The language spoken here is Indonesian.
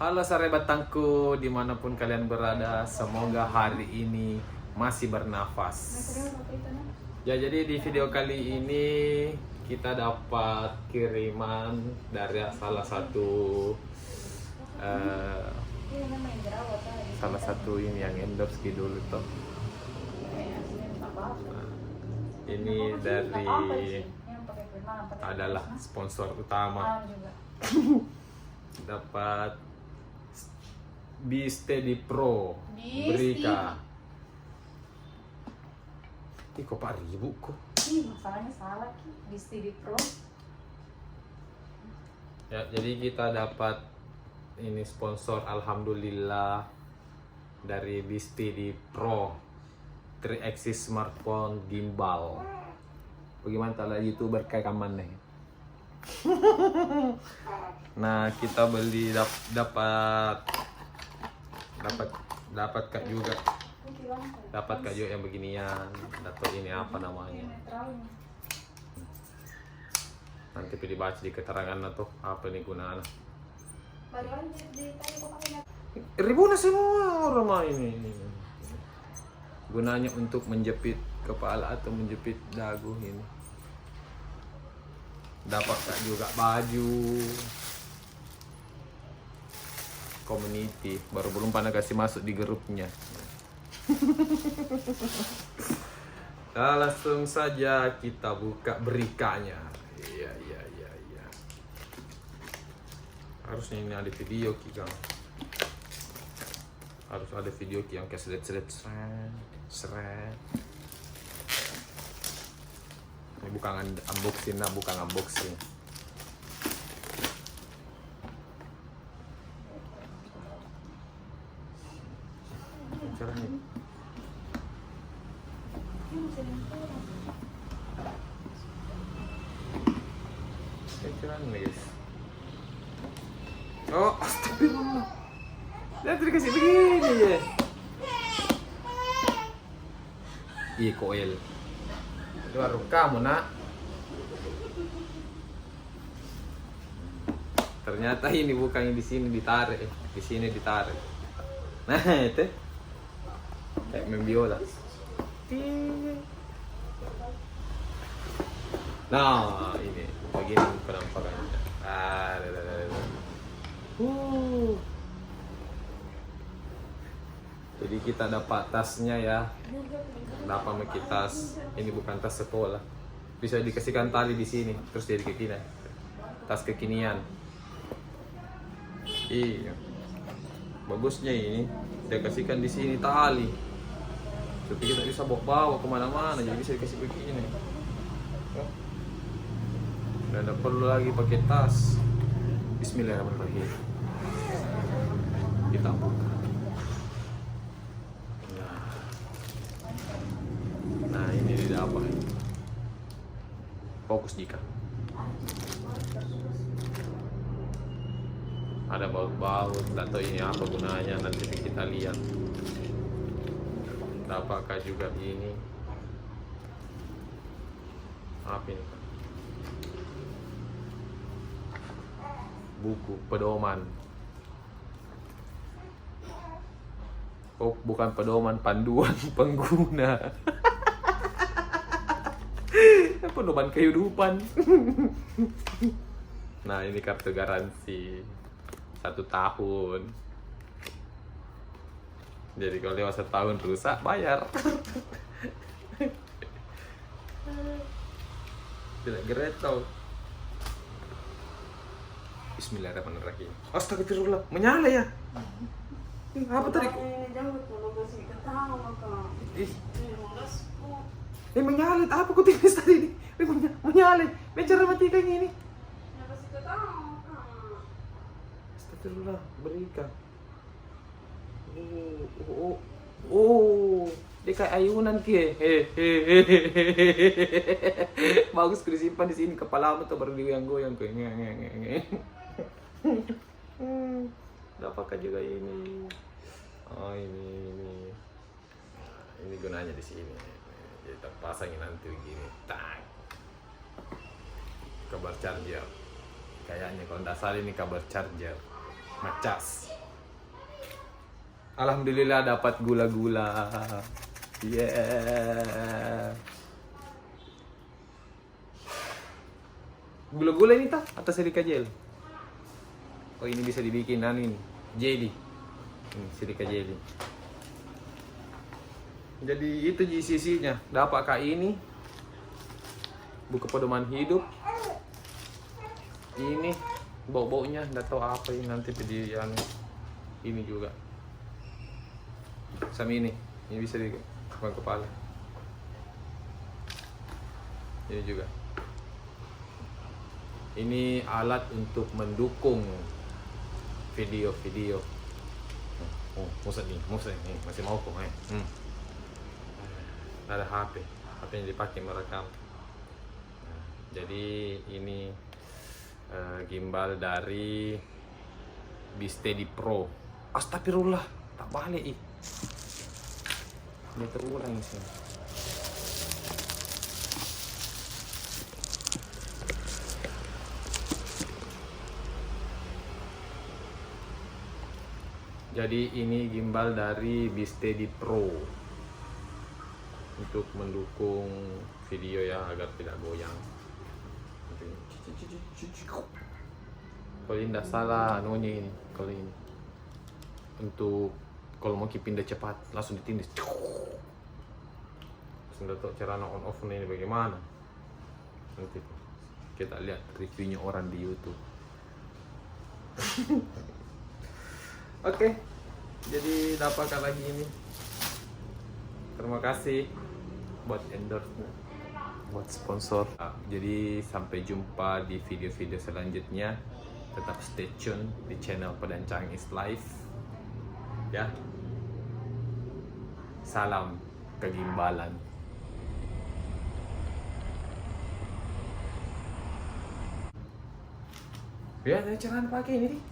Halo sahabat tangku, dimanapun kalian berada, semoga hari ini masih bernafas. Ya, jadi di video kali ini kita dapat kiriman dari salah satu ini yang endorse dulu tuh. Ini dari adalah sponsor utama. Dapat Steady Pro Brika. Ih, kok 4.000 kok? Ih, masalahnya salah di Steady Pro. Ya, jadi kita dapat ini sponsor, alhamdulillah, dari Steady Pro 3 axis smartphone gimbal. Bagaimana kalau YouTuber kayak kaman nih? Nah, kita beli dapat kak juga. Dapat kak juga yang beginian. Atau ini apa namanya? Nanti pilih baca di keterangan atau apa nih gunanya. Ribuan semua orang main ini. Gunanya untuk menjepit kepala atau menjepit dagu ini. Dapat kak juga baju community, baru belum pernah kasih masuk di grupnya. Nah, langsung saja kita buka berikanya. Iya. Harusnya ini ada video Kang. Harus ada video yang kayak seret. Ini bukan unboxing. Caranya. Caranya guys. Oh, astagfirullah. Lihat dikasih begini ya. Iya, koel. Itu baru kamu, nak. Ternyata ini bukan di sini ditarik, di sini ditarik. Nah, itu kayak main biola. Nah, ini begini penampakannya. Jadi kita dapat tasnya ya. Dapat pakai tas. Ini bukan tas sekolah. Bisa dikasihkan tali di sini, terus jadi kekinian. Tas kekinian. Iya. Bagusnya ini, saya kasihkan di sini tali. Tapi kita bisa bawa kemana-mana, jadi bisa dikasih begini. Dan tidak perlu lagi pakai tas. Bismillahirrahmanirrahim. Kita buka. Nah, ini tidak apa. Fokus jika. Ada baut-baut, atau ini apa gunanya, nanti kita lihat. Apakah juga ini? Apa ini? Buku pedoman. Oh, bukan pedoman, panduan pengguna. Pedoman kehidupan. Nah, ini kartu garansi 1 tahun. Jadi kalau lewat 1 tahun rusak, bayar. Tidak geretau. Bismillahirrahmanirrahim. Astagfirullah, menyala ya? Ih, apa tadi? Ih, ini menyala. Apa kau tulis tadi? Ini menyala. Cara matikan ini. Astagfirullah, berikan. Dia kayak ayunan ki. Bagus ku disimpan di sini, kepalamu tuh baru digoyang-goyang ke. Dapatkan juga ini. Oh, ini gunanya di sini. Jadi terpasangin nanti begini. Tak. Kabar charger. Kayaknya kalau nggak salah ini kabar charger. Macas. Alhamdulillah dapat gula-gula. Yeah. Gula-gula ini tak atau silika gel? Oh, ini bisa dibikin ini jelly. Ini silika jelly. Jadi itu GCC-nya. Dapat kak ini. Buku pedoman hidup. Ini bau-baunya enggak tahu apa ini, nanti di yang ini juga. Sama ini bisa di kepala. Ini juga. Ini alat untuk mendukung video-video. Oh, musa nih, masih mau kok, Ada HP yang dipakai merekam. Nah, jadi ini gimbal dari Bsteady Pro. Astagfirullah, tak balik ih. Ini terulang sih. Jadi ini gimbal dari Bsteady Pro untuk mendukung video ya agar tidak goyang. Kalau ini tidak salah anunya ini, kalau ini untuk kalau mau pindah cepat langsung ditindih. Sudah tahu cara on off ini bagaimana? Nanti kita lihat reviewnya orang di YouTube. Oke, jadi dapatkan lagi ini. Terima kasih buat endorse, buat sponsor. Jadi sampai jumpa di video-video selanjutnya. Tetap stay tune di channel Pedancang is Live. Ya. Salam kegimbalan. Ya, ada cara pakai ini nih.